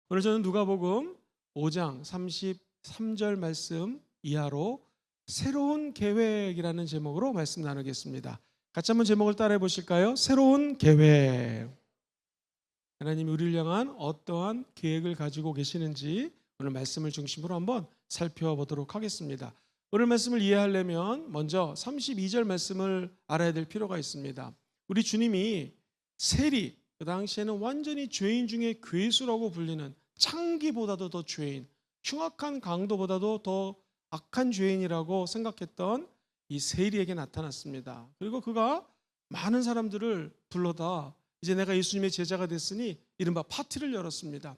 오늘 저는 누가복음 5장 33절 말씀 이하로 새로운 계획이라는 제목으로 말씀 나누겠습니다. 같이 한번 제목을 따라해 보실까요? 새로운 계획. 하나님이 우리를 향한 어떠한 계획을 가지고 계시는지 오늘 말씀을 중심으로 한번 살펴보도록 하겠습니다. 오늘 말씀을 이해하려면 먼저 32절 말씀을 알아야 될 필요가 있습니다. 우리 주님이 세리, 그 당시에는 완전히 죄인 중에 괴수라고 불리는 창기보다도 더 죄인, 흉악한 강도보다도 더 악한 죄인이라고 생각했던 이 세리에게 나타났습니다. 그리고 그가 많은 사람들을 불러다 이제 내가 예수님의 제자가 됐으니 이른바 파티를 열었습니다.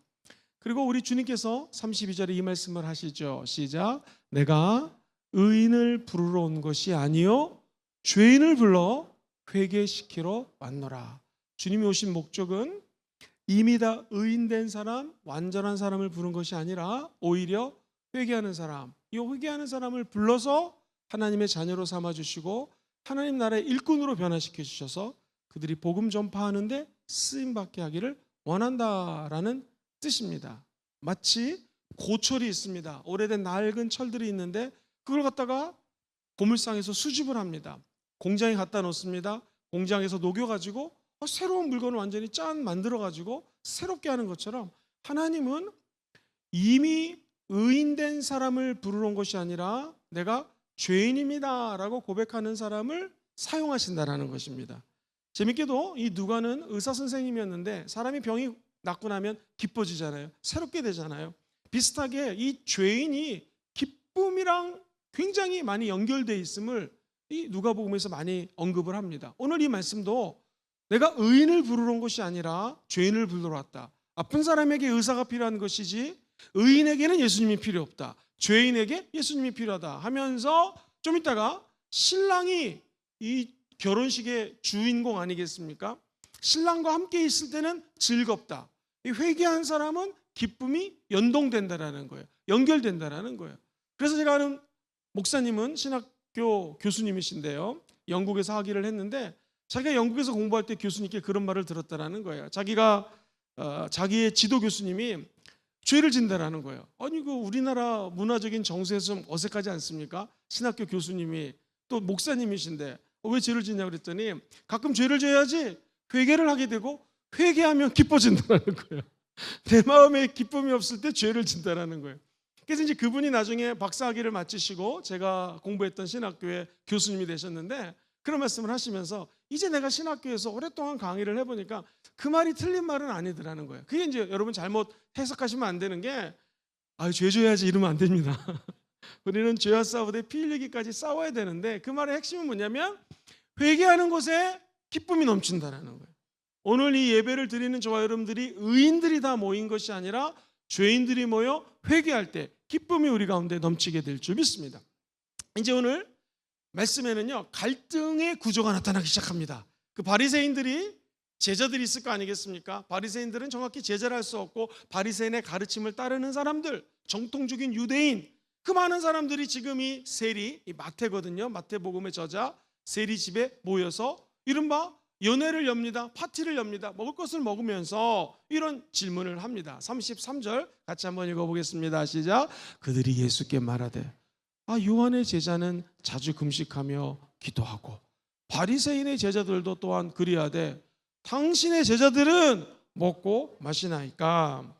그리고 우리 주님께서 32절에 이 말씀을 하시죠. 시작. 내가 의인을 부르러 온 것이 아니요 죄인을 불러 회개시키러 왔노라. 주님이 오신 목적은 이미 다 의인된 사람, 완전한 사람을 부른 것이 아니라 오히려 회개하는 사람, 이 회개하는 사람을 불러서 하나님의 자녀로 삼아주시고 하나님 나라의 일꾼으로 변화시켜 주셔서 그들이 복음 전파하는데 쓰임받게 하기를 원한다라는 뜻입니다. 마치 고철이 있습니다. 오래된 낡은 철들이 있는데 그걸 갖다가 고물상에서 수집을 합니다. 공장에 갖다 놓습니다. 공장에서 녹여가지고 새로운 물건을 완전히 짠 만들어가지고 새롭게 하는 것처럼 하나님은 이미 의인된 사람을 부르러 온 것이 아니라 내가 죄인입니다 라고 고백하는 사람을 사용하신다라는 것입니다. 재밌게도 이 누가는 의사 선생님이었는데 사람이 병이 낫고 나면 기뻐지잖아요. 새롭게 되잖아요. 비슷하게 이 죄인이 기쁨이랑 굉장히 많이 연결되어 있음을 이 누가복음에서 많이 언급을 합니다. 오늘 이 말씀도 내가 의인을 부르러 온 것이 아니라 죄인을 부르러 왔다. 아픈 사람에게 의사가 필요한 것이지 의인에게는 예수님이 필요 없다. 죄인에게 예수님이 필요하다 하면서 좀 이따가 신랑이 이 결혼식의 주인공 아니겠습니까? 신랑과 함께 있을 때는 즐겁다. 이 회개한 사람은 기쁨이 연동된다라는 거예요. 연결된다라는 거예요. 그래서 제가 아는 목사님은 신학교 교수님이신데요. 영국에서 학위를 했는데 자기가 영국에서 공부할 때 교수님께 그런 말을 들었다라는 거예요. 자기의 지도 교수님이 죄를 진다라는 거예요. 아니 그 우리나라 문화적인 정서에서 좀 어색하지 않습니까? 신학교 교수님이 또 목사님이신데 왜 죄를 짓냐고 그랬더니 가끔 죄를 져야지 회개를 하게 되고 회개하면 기뻐진다라는 거예요. 내 마음에 기쁨이 없을 때 죄를 진다라는 거예요. 그래서 이제 그분이 나중에 박사학위를 마치시고 제가 공부했던 신학교의 교수님이 되셨는데 그런 말씀을 하시면서 이제 내가 신학교에서 오랫동안 강의를 해보니까 그 말이 틀린 말은 아니더라는 거예요. 그게 이제 여러분 잘못 해석하시면 안 되는 게 죄 져야지 이러면 안 됩니다. 우리는 죄와 싸우되 피 흘리기까지 싸워야 되는데 그 말의 핵심은 뭐냐면 회개하는 곳에 기쁨이 넘친다라는 거예요. 오늘 이 예배를 드리는 저와 여러분들이 의인들이 다 모인 것이 아니라 죄인들이 모여 회개할 때 기쁨이 우리 가운데 넘치게 될 줄 믿습니다. 이제 오늘 말씀에는요 갈등의 구조가 나타나기 시작합니다. 그 바리새인들이 제자들이 있을 거 아니겠습니까? 바리새인들은 정확히 제자를 할 수 없고 바리새인의 가르침을 따르는 사람들, 정통적인 유대인, 그 많은 사람들이 지금 이 세리, 이 마태거든요. 마태복음의 저자 세리 집에 모여서 이른바 연회를 엽니다. 파티를 엽니다. 먹을 것을 먹으면서 이런 질문을 합니다. 33절 같이 한번 읽어보겠습니다. 시작. 그들이 예수께 말하되 요한의 제자는 자주 금식하며 기도하고 바리새인의 제자들도 또한 그리하되 당신의 제자들은 먹고 마시나이까.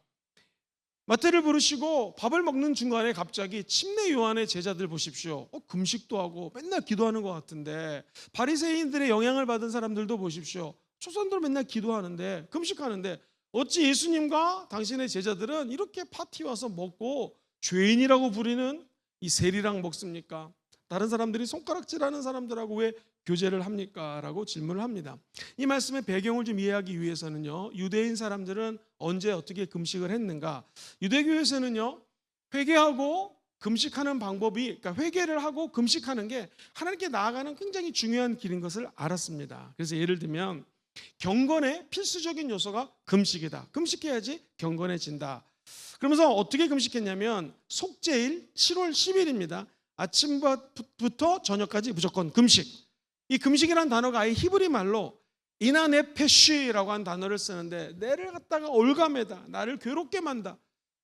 마태를 부르시고 밥을 먹는 중간에 갑자기 침례 요한의 제자들 보십시오. 금식도 하고 맨날 기도하는 것 같은데 바리새인들의 영향을 받은 사람들도 보십시오. 초선들 맨날 기도하는데 금식하는데 어찌 예수님과 당신의 제자들은 이렇게 파티 와서 먹고 죄인이라고 부리는 이 세리랑 먹습니까? 다른 사람들이 손가락질하는 사람들하고 왜 교제를 합니까? 라고 질문을 합니다. 이 말씀의 배경을 좀 이해하기 위해서는요 유대인 사람들은 언제 어떻게 금식을 했는가? 유대교에서는요 회개하고 금식하는 방법이, 그러니까 회개를 하고 금식하는 게 하나님께 나아가는 굉장히 중요한 길인 것을 알았습니다. 그래서 예를 들면 경건의 필수적인 요소가 금식이다. 금식해야지 경건해진다. 그러면서 어떻게 금식했냐면 속죄일 7월 10일입니다. 아침부터 저녁까지 무조건 금식. 이 금식이라는 단어가 아예 히브리 말로 이나네페쉬라고 한 단어를 쓰는데, 내를 갖다가 올가매다, 나를 괴롭게 만다,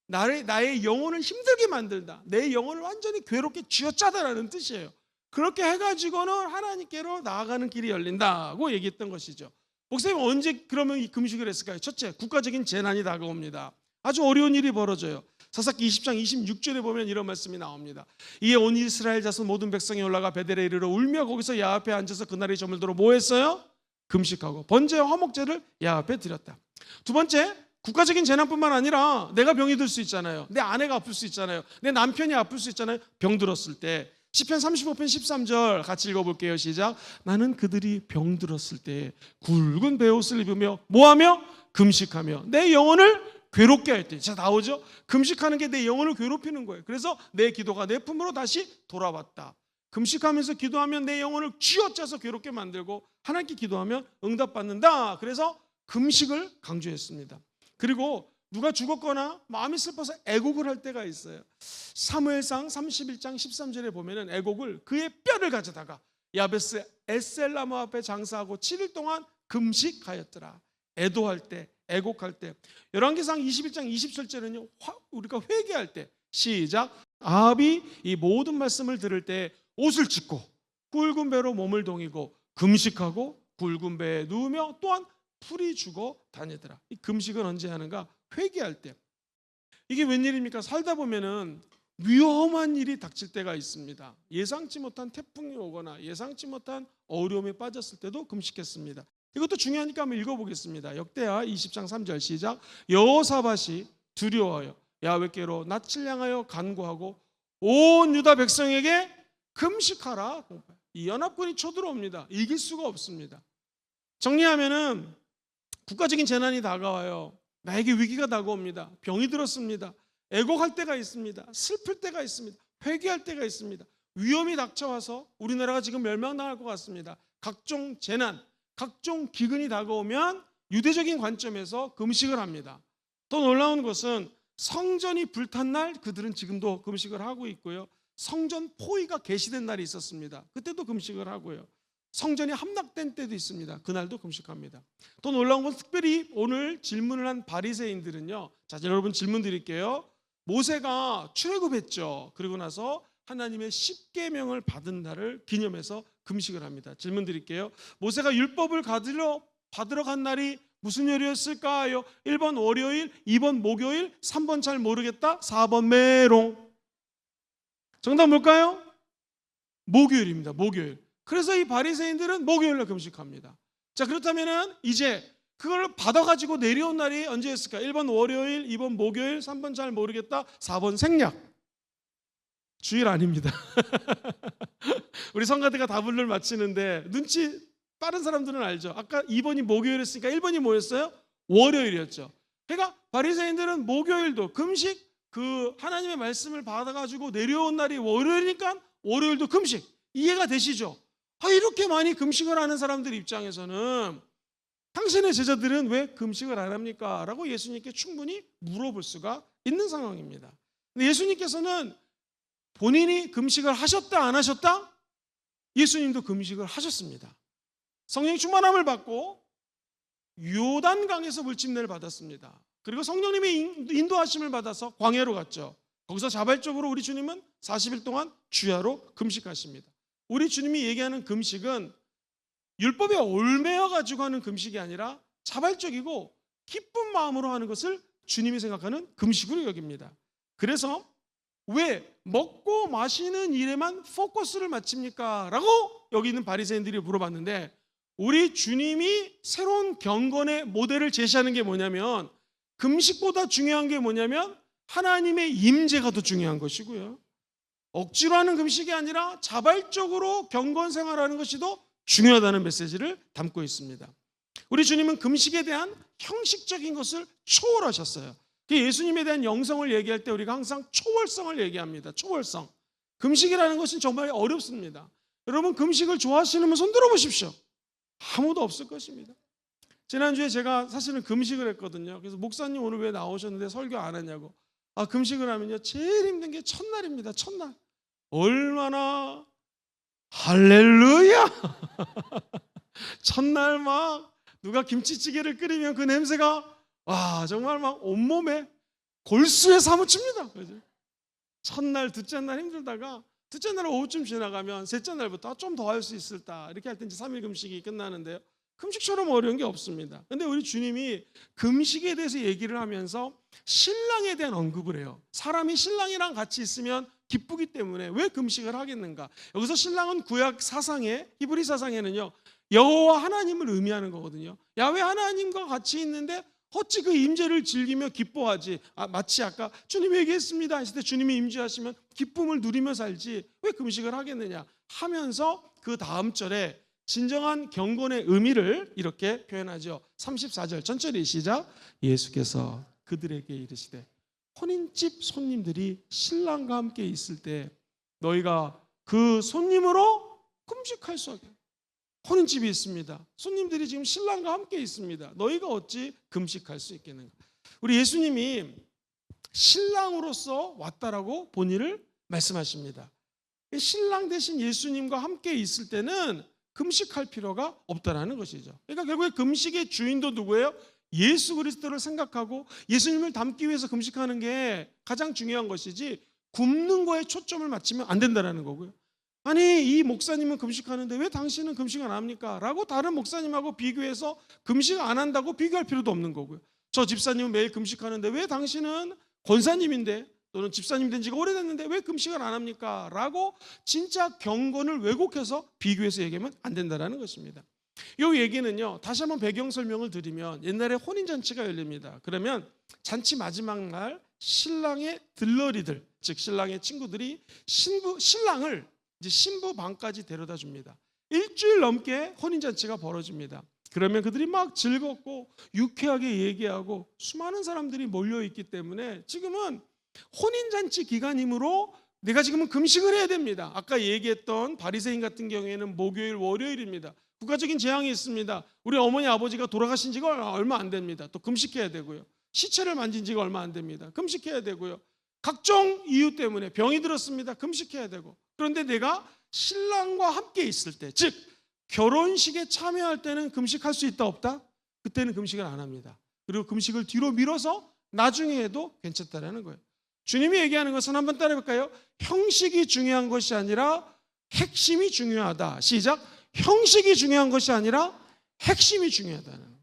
나의 영혼을 힘들게 만들다, 내 영혼을 완전히 괴롭게 쥐어짜다라는 뜻이에요. 그렇게 해가지고는 하나님께로 나아가는 길이 열린다고 얘기했던 것이죠. 목사님, 언제 그러면 이 금식을 했을까요? 첫째, 국가적인 재난이 다가옵니다. 아주 어려운 일이 벌어져요. 사사기 20장 26절에 보면 이런 말씀이 나옵니다. 이에 온 이스라엘 자손 모든 백성이 올라가 베델에 이르러 울며 거기서 야훼 앞에 앉아서 그날이 저물도록 뭐 했어요? 금식하고 번제와 화목제를 야훼 앞에 드렸다. 두 번째, 국가적인 재난뿐만 아니라 내가 병이 들 수 있잖아요. 내 아내가 아플 수 있잖아요. 내 남편이 아플 수 있잖아요. 병 들었을 때 시편 35편 13절 같이 읽어볼게요. 시작. 나는 그들이 병 들었을 때 굵은 베옷을 입으며 뭐하며? 금식하며 내 영혼을 괴롭게 할 때. 자, 나오죠? 금식하는 게 내 영혼을 괴롭히는 거예요. 그래서 내 기도가 내 품으로 다시 돌아왔다. 금식하면서 기도하면 내 영혼을 쥐어짜서 괴롭게 만들고 하나님께 기도하면 응답받는다. 그래서 금식을 강조했습니다. 그리고 누가 죽었거나 마음이 슬퍼서 애곡을 할 때가 있어요. 사무엘상 31장 13절에 보면은 애곡을 그의 뼈를 가져다가 야베스 에셀나무 앞에 장사하고 7일 동안 금식하였더라. 애도할 때, 애곡할 때. 열왕기상 21장 27절은요, 우리가 회개할 때. 시작. 아합이 이 모든 말씀을 들을 때 옷을 찢고 굵은 배로 몸을 동이고 금식하고 굵은 배에 누우며 또한 풀이 죽어 다니더라. 이 금식은 언제 하는가? 회개할 때. 이게 웬일입니까? 살다 보면은 위험한 일이 닥칠 때가 있습니다. 예상치 못한 태풍이 오거나 예상치 못한 어려움에 빠졌을 때도 금식했습니다. 이것도 중요하니까 한번 읽어보겠습니다. 역대하 20장 3절 시작. 여호사밧이 두려워하여 야훼께로 낯을 향하여 간구하고 온 유다 백성에게 금식하라. 이 연합군이 쳐들어옵니다. 이길 수가 없습니다. 정리하면은 국가적인 재난이 다가와요. 나에게 위기가 다가옵니다. 병이 들었습니다. 애곡할 때가 있습니다. 슬플 때가 있습니다. 회개할 때가 있습니다. 위험이 닥쳐와서 우리나라가 지금 멸망당할 것 같습니다. 각종 재난, 각종 기근이 다가오면 유대적인 관점에서 금식을 합니다. 더 놀라운 것은 성전이 불탄 날 그들은 지금도 금식을 하고 있고요. 성전 포위가 개시된 날이 있었습니다. 그때도 금식을 하고요. 성전이 함락된 때도 있습니다. 그날도 금식합니다. 더 놀라운 건 특별히 오늘 질문을 한 바리새인들은요. 자, 여러분 질문 드릴게요. 모세가 출애굽했죠. 그리고 나서 하나님의 십계명을 받은 날을 기념해서 금식을 합니다. 질문 드릴게요. 모세가 율법을 받으러 간 날이 무슨 요일이었을까요? 1번 월요일, 2번 목요일, 3번 잘 모르겠다, 4번 메롱. 정답 뭘까요? 목요일입니다. 목요일. 그래서 이 바리새인들은 목요일날 금식합니다. 자, 그렇다면은 이제 그걸 받아가지고 내려온 날이 언제였을까? 1번 월요일, 2번 목요일, 3번 잘 모르겠다, 4번 생략. 주일 아닙니다. 우리 성가대가 답을 마치는데 눈치 빠른 사람들은 알죠. 아까 2번이 목요일이었으니까 1번이 뭐였어요? 월요일이었죠. 그러니까 바리새인들은 목요일도 금식, 그 하나님의 말씀을 받아가지고 내려온 날이 월요일이니까 월요일도 금식. 이해가 되시죠? 이렇게 많이 금식을 하는 사람들 입장에서는 당신의 제자들은 왜 금식을 안 합니까? 라고 예수님께 충분히 물어볼 수가 있는 상황입니다. 근데 예수님께서는 본인이 금식을 하셨다 안 하셨다? 예수님도 금식을 하셨습니다. 성령 충만함을 받고 요단강에서 물침례를 받았습니다. 그리고 성령님의 인도하심을 받아서 광야로 갔죠. 거기서 자발적으로 우리 주님은 40일 동안 주야로 금식하십니다. 우리 주님이 얘기하는 금식은 율법에 얽매여 가지고 하는 금식이 아니라 자발적이고 기쁜 마음으로 하는 것을 주님이 생각하는 금식으로 여깁니다. 그래서 왜 먹고 마시는 일에만 포커스를 맞춥니까? 라고 여기 있는 바리새인들이 물어봤는데, 우리 주님이 새로운 경건의 모델을 제시하는 게 뭐냐면, 금식보다 중요한 게 뭐냐면 하나님의 임재가 더 중요한 것이고요, 억지로 하는 금식이 아니라 자발적으로 경건 생활하는 것이 더 중요하다는 메시지를 담고 있습니다. 우리 주님은 금식에 대한 형식적인 것을 초월하셨어요. 예수님에 대한 영성을 얘기할 때 우리가 항상 초월성을 얘기합니다. 초월성. 금식이라는 것은 정말 어렵습니다. 여러분, 금식을 좋아하시는 분 손 들어보십시오. 아무도 없을 것입니다. 지난주에 제가 사실은 금식을 했거든요. 그래서 목사님 오늘 왜 나오셨는데 설교 안 하냐고. 금식을 하면요, 제일 힘든 게 첫날입니다. 첫날. 얼마나 할렐루야. 첫날 막 누가 김치찌개를 끓이면 그 냄새가 정말 막 온몸에 골수에 사무칩니다. 그죠? 첫날, 둘째 날 힘들다가 둘째 날 오후쯤 지나가면 셋째 날부터 좀 더 할 수 있을까 이렇게 할 때 이제 3일 금식이 끝나는데요. 금식처럼 어려운 게 없습니다. 근데 우리 주님이 금식에 대해서 얘기를 하면서 신랑에 대한 언급을 해요. 사람이 신랑이랑 같이 있으면 기쁘기 때문에 왜 금식을 하겠는가? 여기서 신랑은 구약 사상에, 히브리 사상에는요, 여호와 하나님을 의미하는 거거든요. 야훼 하나님과 같이 있는데 어찌 그 임재를 즐기며 기뻐하지? 마치 아까 주님이 얘기했습니다 했을 때 주님이 임재하시면 기쁨을 누리며 살지 왜 금식을 하겠느냐 하면서 그 다음 절에 진정한 경건의 의미를 이렇게 표현하죠. 34절 천천히 시작. 예수께서 그들에게 이르시되 혼인집 손님들이 신랑과 함께 있을 때 너희가 그 손님으로 금식할 수 없게. 혼인집이 있습니다. 손님들이 지금 신랑과 함께 있습니다. 너희가 어찌 금식할 수 있겠는가? 우리 예수님이 신랑으로서 왔다라고 본인을 말씀하십니다. 신랑 대신 예수님과 함께 있을 때는 금식할 필요가 없다라는 것이죠. 그러니까 결국에 금식의 주인도 누구예요? 예수 그리스도를 생각하고 예수님을 닮기 위해서 금식하는 게 가장 중요한 것이지 굶는 거에 초점을 맞추면 안 된다라는 거고요. 아니 이 목사님은 금식하는데 왜 당신은 금식 안 합니까? 라고 다른 목사님하고 비교해서 금식 안 한다고 비교할 필요도 없는 거고요. 저 집사님은 매일 금식하는데 왜 당신은 권사님인데 또는 집사님 된 지가 오래됐는데 왜 금식을 안 합니까? 라고 진짜 경건을 왜곡해서 비교해서 얘기하면 안 된다는 것입니다. 이 얘기는요, 다시 한번 배경 설명을 드리면 옛날에 혼인잔치가 열립니다. 그러면 잔치 마지막 날 신랑의 들러리들, 즉 신랑의 친구들이 신랑을 이제 신부 방까지 데려다 줍니다. 일주일 넘게 혼인잔치가 벌어집니다. 그러면 그들이 막 즐겁고 유쾌하게 얘기하고 수많은 사람들이 몰려있기 때문에 지금은 혼인잔치 기간이므로 내가 지금은 금식을 해야 됩니다. 아까 얘기했던 바리새인 같은 경우에는 목요일, 월요일입니다. 국가적인 재앙이 있습니다. 우리 어머니, 아버지가 돌아가신 지가 얼마 안 됩니다. 또 금식해야 되고요. 시체를 만진 지가 얼마 안 됩니다. 금식해야 되고요. 각종 이유 때문에 병이 들었습니다. 금식해야 되고. 그런데 내가 신랑과 함께 있을 때, 즉 결혼식에 참여할 때는 금식할 수 있다 없다? 그때는 금식을 안 합니다. 그리고 금식을 뒤로 밀어서 나중에 해도 괜찮다라는 거예요. 주님이 얘기하는 것은 한번 따라해볼까요? 형식이 중요한 것이 아니라 핵심이 중요하다. 시작. 형식이 중요한 것이 아니라 핵심이 중요하다는 거예요.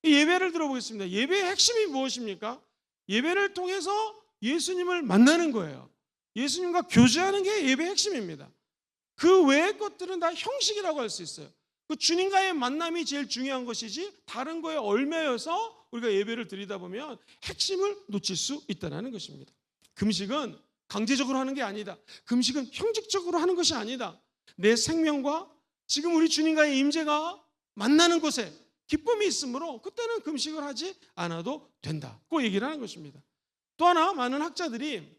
예배를 들어보겠습니다. 예배의 핵심이 무엇입니까? 예배를 통해서 예수님을 만나는 거예요. 예수님과 교제하는 게 예배의 핵심입니다. 그 외의 것들은 다 형식이라고 할 수 있어요. 그 주님과의 만남이 제일 중요한 것이지 다른 거에 얽매여서 우리가 예배를 드리다 보면 핵심을 놓칠 수 있다는 것입니다. 금식은 강제적으로 하는 게 아니다. 금식은 형식적으로 하는 것이 아니다. 내 생명과 지금 우리 주님과의 임재가 만나는 곳에 기쁨이 있으므로 그때는 금식을 하지 않아도 된다. 그 얘기를 하는 것입니다. 또 하나 많은 학자들이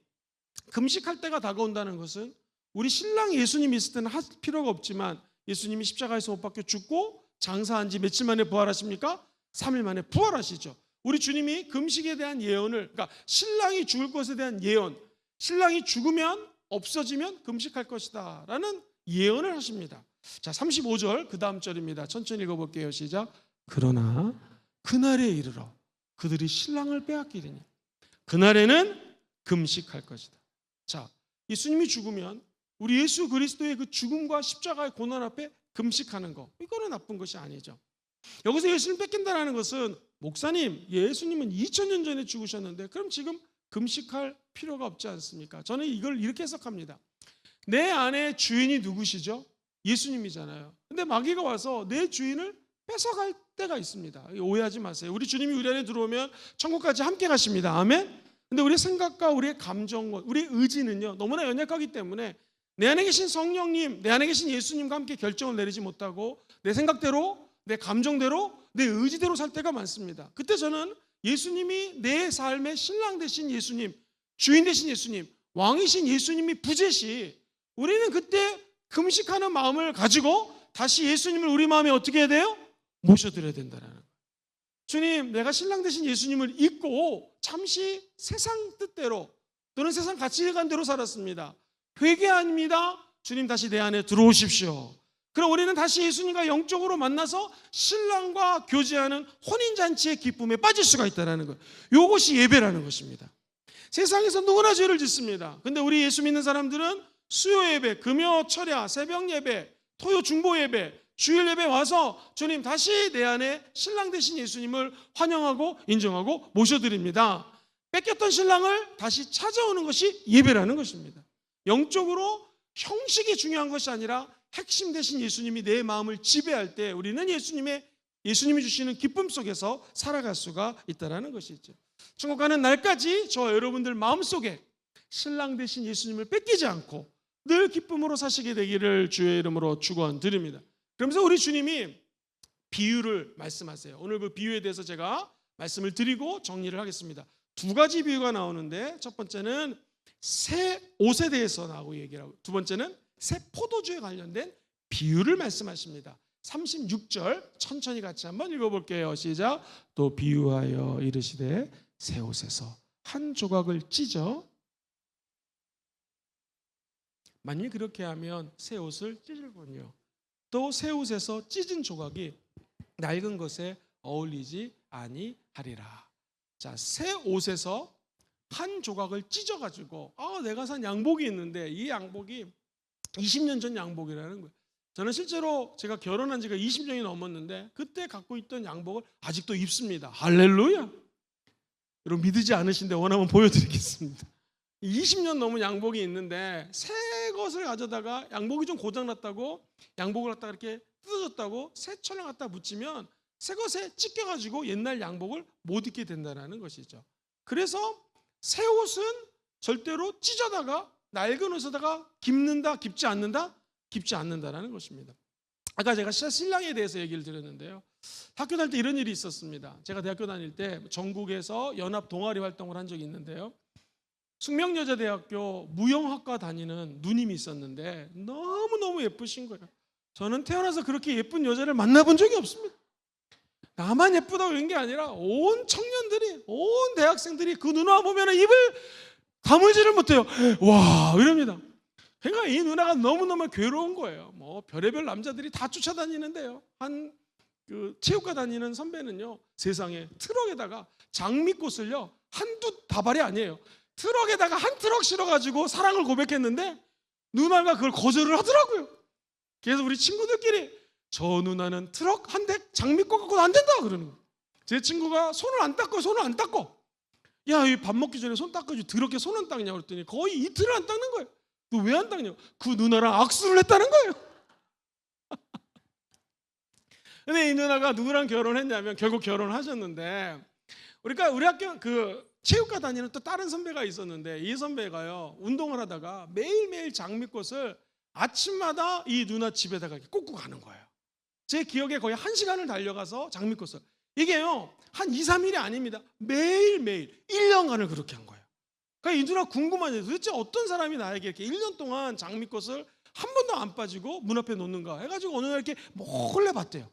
금식할 때가 다가온다는 것은 우리 신랑 예수님이 있을 때는 할 필요가 없지만 예수님이 십자가에서 못 박혀 죽고 장사한 지 며칠 만에 부활하십니까? 3일 만에 부활하시죠. 우리 주님이 금식에 대한 예언을, 그러니까 신랑이 죽을 것에 대한 예언, 신랑이 죽으면 없어지면 금식할 것이다 라는 예언을 하십니다. 자, 35절 그 다음 절입니다. 천천히 읽어볼게요. 시작. 그러나 그날에 이르러 그들이 신랑을 빼앗기리니 그날에는 금식할 것이다. 자, 예수님이 죽으면 우리 예수 그리스도의 그 죽음과 십자가의 고난 앞에 금식하는 거, 이거는 나쁜 것이 아니죠. 여기서 예수님 뺏긴다는 것은 목사님, 예수님은 2000년 전에 죽으셨는데 그럼 지금 금식할 필요가 없지 않습니까? 저는 이걸 이렇게 해석합니다. 내 안에 주인이 누구시죠? 예수님이잖아요. 근데 마귀가 와서 내 주인을 뺏어갈 때가 있습니다. 오해하지 마세요. 우리 주님이 우리 안에 들어오면 천국까지 함께 가십니다. 아멘. 근데 우리의 생각과 우리의 감정과 우리의 의지는요 너무나 연약하기 때문에 내 안에 계신 성령님, 내 안에 계신 예수님과 함께 결정을 내리지 못하고 내 생각대로, 내 감정대로, 내 의지대로 살 때가 많습니다. 그때 저는 예수님이 내 삶의 신랑 되신 예수님, 주인 되신 예수님, 왕이신 예수님이 부재시 우리는 그때 금식하는 마음을 가지고 다시 예수님을 우리 마음에 어떻게 해야 돼요? 모셔드려야 된다는 거예요. 주님, 내가 신랑 되신 예수님을 잊고 잠시 세상 뜻대로 또는 세상 가치관대로 살았습니다. 회개합니다. 주님 다시 내 안에 들어오십시오. 그럼 우리는 다시 예수님과 영적으로 만나서 신랑과 교제하는 혼인잔치의 기쁨에 빠질 수가 있다는 거예요. 이것이 예배라는 것입니다. 세상에서 누구나 죄를 짓습니다. 근데 우리 예수 믿는 사람들은 수요 예배, 금요 철야, 새벽 예배, 토요 중보 예배, 주일 예배 와서 주님 다시 내 안에 신랑 되신 예수님을 환영하고 인정하고 모셔드립니다. 뺏겼던 신랑을 다시 찾아오는 것이 예배라는 것입니다. 영적으로 형식이 중요한 것이 아니라 핵심 되신 예수님이 내 마음을 지배할 때 우리는 예수님이 주시는 기쁨 속에서 살아갈 수가 있다는 것이죠. 천국 가는 날까지 저와 여러분들 마음속에 신랑 되신 예수님을 뺏기지 않고 늘 기쁨으로 사시게 되기를 주의 이름으로 축원드립니다. 그러면서 우리 주님이 비유를 말씀하세요. 오늘 그 비유에 대해서 제가 말씀을 드리고 정리를 하겠습니다. 두 가지 비유가 나오는데 첫 번째는 새 옷에 대해서 나오고 얘기를 하고 두 번째는 새 포도주에 관련된 비유를 말씀하십니다. 36절 천천히 같이 한번 읽어볼게요. 시작. 또 비유하여 이르시되 새 옷에서 한 조각을 찢어 만일 그렇게 하면 새 옷을 찢을군요. 또 새 옷에서 찢은 조각이 낡은 것에 어울리지 아니하리라. 자, 새 옷에서 한 조각을 찢어가지고 내가 산 양복이 있는데 이 양복이 20년 전 양복이라는 거예요. 저는 실제로 제가 결혼한 지가 20년이 넘었는데 그때 갖고 있던 양복을 아직도 입습니다. 할렐루야. 여러분 믿으지 않으신데 원하면 보여드리겠습니다. 20년 넘은 양복이 있는데 새 것을 가져다가 양복이 좀 고장났다고 양복을 갖다가 이렇게 뜯어졌다고 새 천을 갖다 붙이면 새 것에 찢겨가지고 옛날 양복을 못 입게 된다는 것이죠. 그래서 새 옷은 절대로 찢어다가 낡은 옷에다가 깁는다, 깁지 않는다? 깁지 않는다라는 것입니다. 아까 제가 신랑에 대해서 얘기를 드렸는데요. 학교 다닐 때 이런 일이 있었습니다. 제가 대학교 다닐 때 전국에서 연합 동아리 활동을 한 적이 있는데요. 숙명여자대학교 무용학과 다니는 누님이 있었는데 너무너무 예쁘신 거예요. 저는 태어나서 그렇게 예쁜 여자를 만나본 적이 없습니다. 나만 예쁘다고 이런 게 아니라 온 청년들이, 온 대학생들이 그 누나 보면 입을 다물지를 못해요. 와, 이럽니다. 그러니까 이 누나가 너무너무 괴로운 거예요. 뭐 별의별 남자들이 다 쫓아다니는데요. 한 체육과 다니는 선배는요, 세상에 트럭에다가 장미꽃을요, 한두 다발이 아니에요. 트럭에다가 한 트럭 실어가지고 사랑을 고백했는데 누나가 그걸 거절을 하더라고요. 그래서 우리 친구들끼리 저 누나는 트럭 한 대 장미꽃 갖고는 안 된다 그러는 거예요. 제 친구가 손을 안 닦고 야, 이 밥 먹기 전에 손 닦아줘. 더럽게 손 안 닦냐고 그랬더니 거의 이틀을 안 닦는 거예요. 너 왜 안 닦냐고. 그 누나랑 악수를 했다는 거예요. 근데 이 누나가 누구랑 결혼했냐면 결국 결혼을 하셨는데 우리 학교 체육과 다니는 또 다른 선배가 있었는데 이 선배가요 운동을 하다가 매일매일 장미꽃을 아침마다 이 누나 집에다가 꽂고 가는 거예요. 제 기억에 거의 1시간을 달려가서 장미꽃을 이게요 한 2, 3일이 아닙니다. 매일매일 1년간을 그렇게 한 거예요. 그러니까 이 누나 궁금하죠. 도대체 어떤 사람이 나에게 이렇게 1년 동안 장미꽃을 한 번도 안 빠지고 문 앞에 놓는가 해가지고 어느 날 이렇게 몰래 봤대요.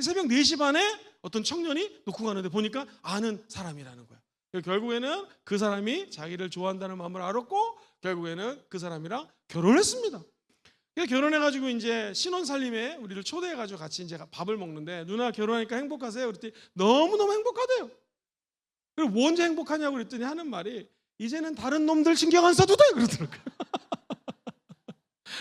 새벽 4시 반에 어떤 청년이 놓고 가는데 보니까 아는 사람이라는 거예요. 결국에는 그 사람이 자기를 좋아한다는 마음을 알았고 결국에는 그 사람이랑 결혼했습니다. 결혼해가지고 이제 신혼살림에 우리를 초대해가지고 같이 이제 밥을 먹는데 누나 결혼하니까 행복하세요? 그랬더니 너무너무 행복하대요. 그리고 뭐 언제 행복하냐고 그랬더니 하는 말이 이제는 다른 놈들 신경 안 써도 돼 그러더라고요.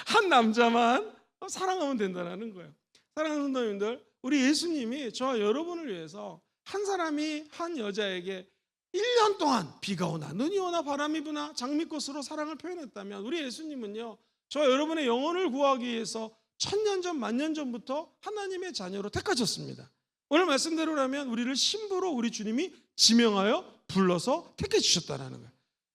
한 남자만 사랑하면 된다는 거예요. 사랑하는 성도님들, 우리 예수님이 저와 여러분을 위해서 한 사람이 한 여자에게 1년 동안 비가 오나 눈이 오나 바람이 부나 장미꽃으로 사랑을 표현했다면 우리 예수님은요 저와 여러분의 영혼을 구하기 위해서 1000년 전, 1000년 전부터 하나님의 자녀로 택하셨습니다. 오늘 말씀대로라면 우리를 신부로 우리 주님이 지명하여 불러서 택해 주셨다는 거예요.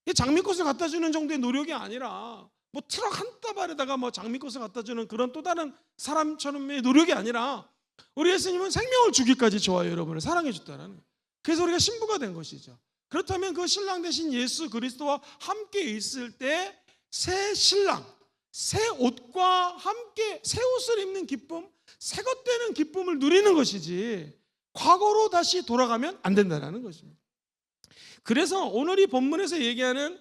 이 장미꽃을 갖다 주는 정도의 노력이 아니라 뭐 트럭 한 다발에다가 뭐 장미꽃을 갖다 주는 그런 또 다른 사람처럼의 노력이 아니라 우리 예수님은 생명을 주기까지 저와 여러분을 사랑해 줬다는 거예요. 그래서 우리가 신부가 된 것이죠. 그렇다면 그 신랑 되신 예수 그리스도와 함께 있을 때 새 신랑, 새 옷과 함께 새 옷을 입는 기쁨, 새 것 되는 기쁨을 누리는 것이지 과거로 다시 돌아가면 안 된다는 것입니다. 그래서 오늘 이 본문에서 얘기하는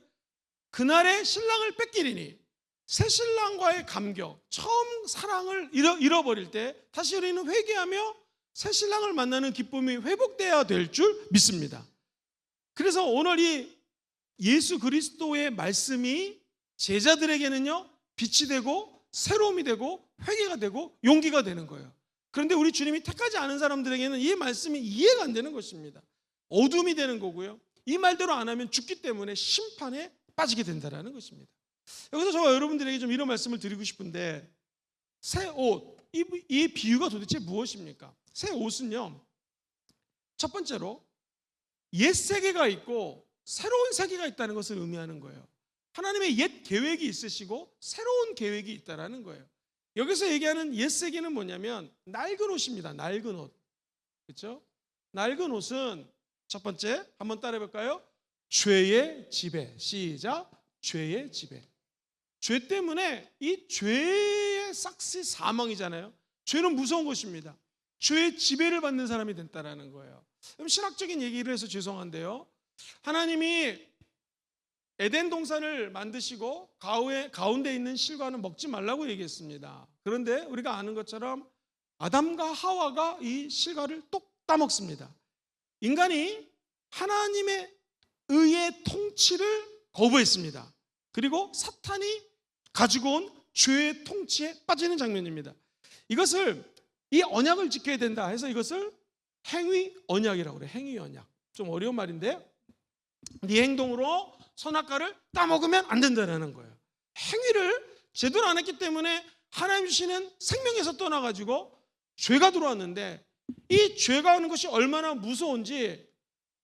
그날의 신랑을 뺏기리니 새신랑과의 감격, 처음 사랑을 잃어버릴 때 다시 우리는 회개하며 새신랑을 만나는 기쁨이 회복돼야 될 줄 믿습니다. 그래서 오늘 이 예수 그리스도의 말씀이 제자들에게는요, 빛이 되고 새로움이 되고 회개가 되고 용기가 되는 거예요. 그런데 우리 주님이 택하지 않은 사람들에게는 이 말씀이 이해가 안 되는 것입니다. 어둠이 되는 거고요, 이 말대로 안 하면 죽기 때문에 심판에 빠지게 된다는 것입니다. 여기서 저와 여러분들에게 좀 이런 말씀을 드리고 싶은데, 새 옷, 이 비유가 도대체 무엇입니까? 새 옷은요, 첫 번째로 옛 세계가 있고 새로운 세계가 있다는 것을 의미하는 거예요. 하나님의 옛 계획이 있으시고 새로운 계획이 있다는 거예요. 여기서 얘기하는 옛 세계는 뭐냐면 낡은 옷입니다. 낡은 옷. 그렇죠? 낡은 옷은 첫 번째 한번 따라해 볼까요? 죄의 지배. 시작. 죄의 지배. 죄 때문에 이 죄의 삭시 사망이잖아요. 죄는 무서운 것입니다. 죄의 지배를 받는 사람이 됐다라는 거예요. 그럼 신학적인 얘기를 해서 죄송한데요, 하나님이 에덴 동산을 만드시고 가운데 있는 실과는 먹지 말라고 얘기했습니다. 그런데 우리가 아는 것처럼 아담과 하와가 이 실과를 똑 따먹습니다. 인간이 하나님의 의의 통치를 거부했습니다. 그리고 사탄이 가지고 온 죄의 통치에 빠지는 장면입니다. 이 언약을 지켜야 된다 해서 이것을 행위 언약이라고 그래요. 행위 언약. 좀 어려운 말인데, 네 행동으로 선악과를 따먹으면 안 된다는 거예요. 행위를 제대로 안 했기 때문에 하나님 주시는 생명에서 떠나가지고 죄가 들어왔는데, 이 죄가 하는 것이 얼마나 무서운지,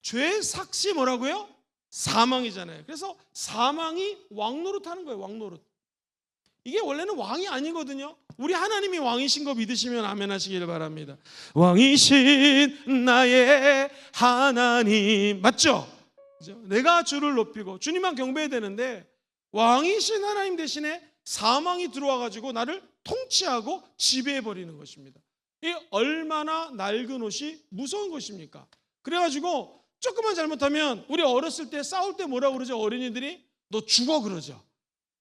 죄의 삭시 뭐라고요? 사망이잖아요. 그래서 사망이 왕노릇하는 거예요. 왕노릇. 이게 원래는 왕이 아니거든요. 우리 하나님이 왕이신 거 믿으시면 아멘 하시길 바랍니다. 왕이신 나의 하나님, 맞죠? 내가 주를 높이고 주님만 경배해야 되는데, 왕이신 하나님 대신에 사망이 들어와가지고 나를 통치하고 지배해버리는 것입니다. 이 얼마나 낡은 옷이 무서운 것입니까? 그래가지고 조금만 잘못하면, 우리 어렸을 때 싸울 때 뭐라고 그러죠? 어린이들이 너 죽어 그러죠.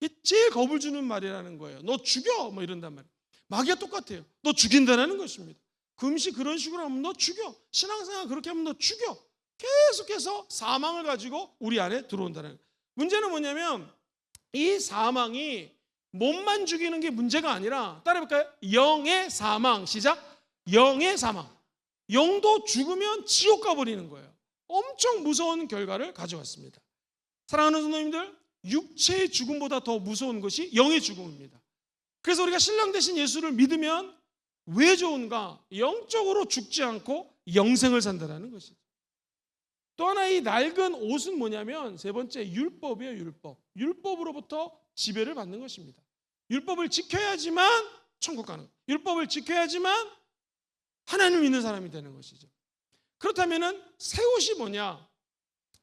이게 제일 겁을 주는 말이라는 거예요. 너 죽여 뭐 이런단 말이에요. 마귀가 똑같아요. 너 죽인다는 것입니다. 금시 그런 식으로 하면 너 죽여, 신앙생활 그렇게 하면 너 죽여, 계속해서 사망을 가지고 우리 안에 들어온다는 거예요. 문제는 뭐냐면 이 사망이 몸만 죽이는 게 문제가 아니라, 따라해볼까요? 영의 사망. 시작. 영의 사망. 영도 죽으면 지옥 가버리는 거예요. 엄청 무서운 결과를 가져왔습니다. 사랑하는 성도님들, 육체의 죽음보다 더 무서운 것이 영의 죽음입니다. 그래서 우리가 신랑 되신 예수를 믿으면 왜 좋은가? 영적으로 죽지 않고 영생을 산다는 것이죠. 또 하나, 이 낡은 옷은 뭐냐면, 세 번째, 율법이에요. 율법. 율법으로부터 지배를 받는 것입니다. 율법을 지켜야지만 천국 가는 거예요. 율법을 지켜야지만 하나님을 믿는 사람이 되는 것이죠. 그렇다면 새 옷이 뭐냐?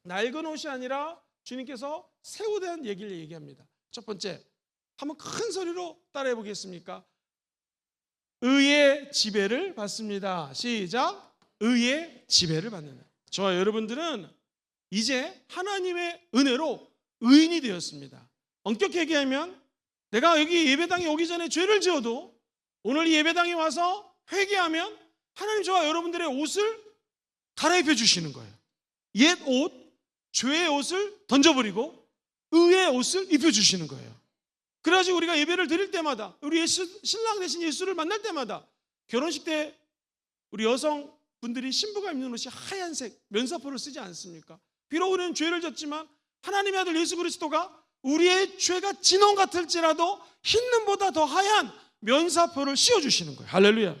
낡은 옷이 아니라 주님께서 새 옷에 대한 얘기를 얘기합니다. 첫 번째, 한번 큰 소리로 따라해 보겠습니까? 의의 지배를 받습니다. 시작. 의의 지배를 받는다. 저와 여러분들은 이제 하나님의 은혜로 의인이 되었습니다. 엄격히 얘기하면, 내가 여기 예배당에 오기 전에 죄를 지어도 오늘 이 예배당에 와서 회개하면 하나님 저와 여러분들의 옷을 갈아입혀 주시는 거예요. 옛 옷, 죄의 옷을 던져버리고 의의 옷을 입혀주시는 거예요. 그래가지고 우리가 예배를 드릴 때마다, 우리 신랑 되신 예수를 만날 때마다, 결혼식 때 우리 여성분들이 신부가 입는 옷이 하얀색 면사포를 쓰지 않습니까? 비록 우리는 죄를 졌지만 하나님의 아들 예수 그리스도가 우리의 죄가 진홍 같을지라도 흰 눈보다 더 하얀 면사포를 씌워주시는 거예요. 할렐루야.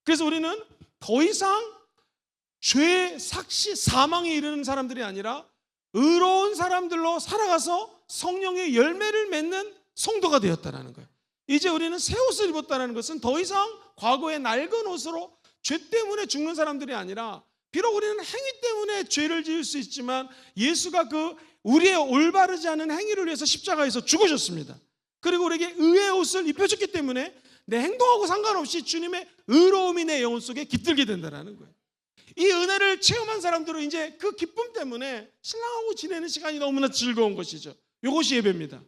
그래서 우리는 더 이상 죄의 삭시 사망에 이르는 사람들이 아니라 의로운 사람들로 살아가서 성령의 열매를 맺는 성도가 되었다는 거예요. 이제 우리는 새 옷을 입었다는 것은 더 이상 과거의 낡은 옷으로 죄 때문에 죽는 사람들이 아니라, 비록 우리는 행위 때문에 죄를 지을 수 있지만 예수가 우리의 올바르지 않은 행위를 위해서 십자가에서 죽으셨습니다. 그리고 우리에게 의의 옷을 입혀줬기 때문에 내 행동하고 상관없이 주님의 의로움이 내 영혼 속에 깃들게 된다는 거예요. 이 은혜를 체험한 사람들은 이제 그 기쁨 때문에 신랑하고 지내는 시간이 너무나 즐거운 것이죠. 이것이 예배입니다.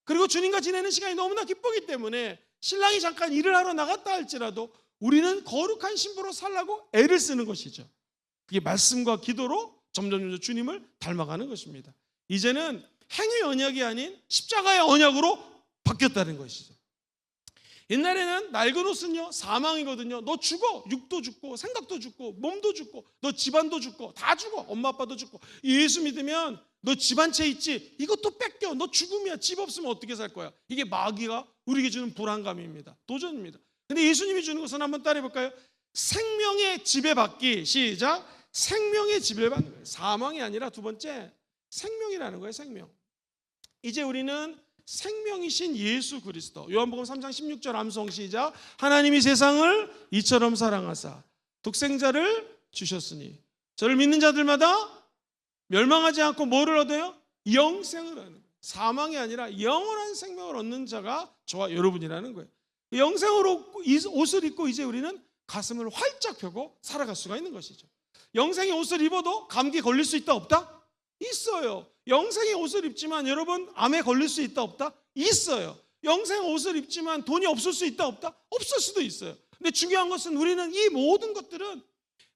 그리고 주님과 지내는 시간이 너무나 기쁘기 때문에 신랑이 잠깐 일을 하러 나갔다 할지라도 우리는 거룩한 신부로 살라고 애를 쓰는 것이죠. 그게 말씀과 기도로 점점 주님을 닮아가는 것입니다. 이제는 행위 언약이 아닌 십자가의 언약으로 바뀌었다는 것이죠. 옛날에는 낡은 옷은요 사망이거든요. 너 죽어. 육도 죽고 생각도 죽고 몸도 죽고 너 집안도 죽고 다 죽어. 엄마 아빠도 죽고. 예수 믿으면 너 집 한 채 있지? 이것도 뺏겨. 너 죽음이야. 집 없으면 어떻게 살 거야? 이게 마귀가 우리에게 주는 불안감입니다. 도전입니다. 근데 예수님이 주는 것은 한번 따라해 볼까요? 생명의 지배받기. 시작. 생명의 지배받는 거예요. 사망이 아니라 두 번째 생명이라는 거예요. 생명. 이제 우리는 생명이신 예수 그리스도. 요한복음 3장 16절 암송 시작. 하나님이 세상을 이처럼 사랑하사 독생자를 주셨으니 저를 믿는 자들마다 멸망하지 않고 뭐를 얻어요? 영생을 얻는 거예요. 사망이 아니라 영원한 생명을 얻는 자가 저와 여러분이라는 거예요. 영생으로 옷을 입고 이제 우리는 가슴을 활짝 펴고 살아갈 수가 있는 것이죠. 영생의 옷을 입어도 감기 걸릴 수 있다 없다? 있어요. 영생의 옷을 입지만 여러분 암에 걸릴 수 있다 없다? 있어요. 영생의 옷을 입지만 돈이 없을 수 있다 없다? 없을 수도 있어요. 근데 중요한 것은 우리는 이 모든 것들은